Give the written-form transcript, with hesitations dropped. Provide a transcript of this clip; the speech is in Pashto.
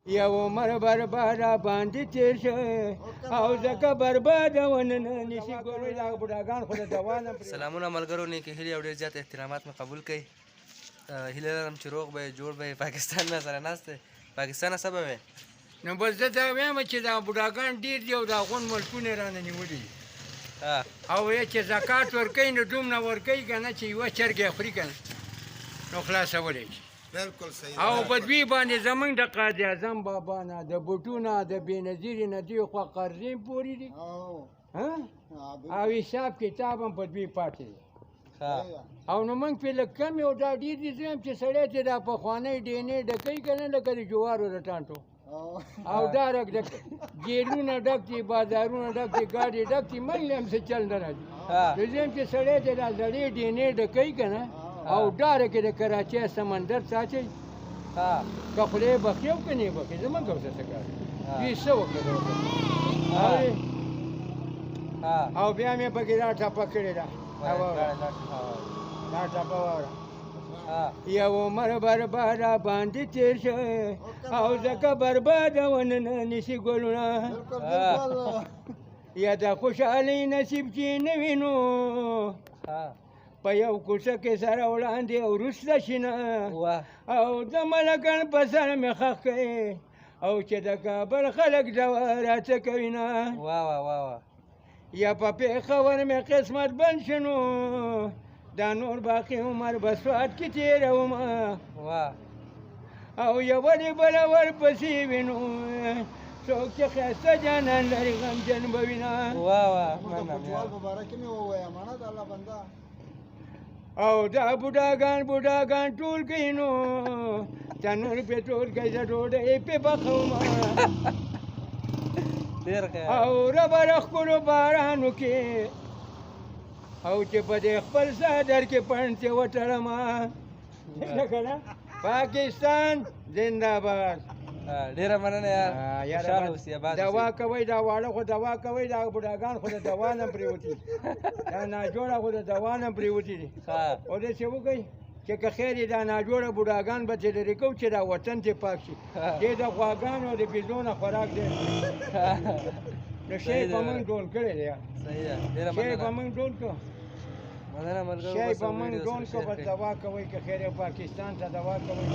یو عمر برباده باندې تېر شوی او ځکه برباده ونه نه نشي ګورئ دا بوډاګان خو د دوا نه سلامونه ملګرو نیکې هیلې او ډېر زیات احترامات مې قبول کړئ هیله لرم چې روغ به یې جوړ به یې پاکستان نه سره ناست دی پاکستانه څه به وې نو بس زه دا وایم چې دا بوډاګان ډېر دي او دا غون ملکونه یې رانه نیولي دي او یا چې زکات ورکوي نو دومره ورکوي که نه چې یوه چرګې خوري که نه نو خلاصولی شي بالکل صحیح او په دوی باندې زمونږ د قاضي اعظم بابا نه د بوټو نه د بېنظیرې نه دوی خوا قرضې پورې دي او حساب کتاب هم په دوی پاتې دی او نو موږ پرې لږ کم یو دا ډېر دي زه یم چې سړی چې دا پخوانی ډینې ډکوي که نه لکه د جوارو د ټانټو او دا رک ډک جیلونه ډک دي بازارونه ډک دي ګاډې ډک دي موږ له هم څه چل نه راځي زه یم چې سړی چې دا زړې ډینې ډکوي که نه او ډاره کې د کراچۍ سمندر ساچوي که خدای بخښي او که نه یې بخښي زموږ اوسه څه کار دوی څه وکړه او بیا مې پکې دا ټپه کړې ده دا ټپه واوره یو عمر برباده باندې تېر شوی او ځکه برباده ونه نه نیسي ګلونه یا د خوشحالۍ نصیب چې نه وینو په یو کوڅه کې سره وړاندې او وروسته شینه او د ملکن په سر مې خښ کوي او چې د کابل خلک دوا راڅه کوي نه یا په پېښور مې قسمت بند شنو دا نور باقي عمر به سوات کې تېرومه او یوه دې بله ورپسې وینو څوک چې ښایسته جانان لري غمجن به وینه او دا بوډاګان ټول کوي نو تنور پې ټول کوي زه ډوډۍ پې پخومه او ربر ښکلو بارانو کې او چې په دې خپل څادر کې پڼتې وتړمه پاکستان زنده‌باد ډېره مننه یار دوا کوئ دا واړه خو دوا کوئ دا بوډاګان خو د دوا نه پرېوتي دا ناجوړه خو د دوا نه پرېوتي دي او داسې وکئ چې که خیر دا ناجوړه بوډاګان به ترې لرې کوو چې دا وطن ترې پاک شي دې د غواګانو د بېزو نه خوراک دی نو شی به موږ ډول کړی دی شی به موږ ډول کړو شی به موږ ډول کړو بس دوا کوئ که خیر پاکستان ته دوا کوئ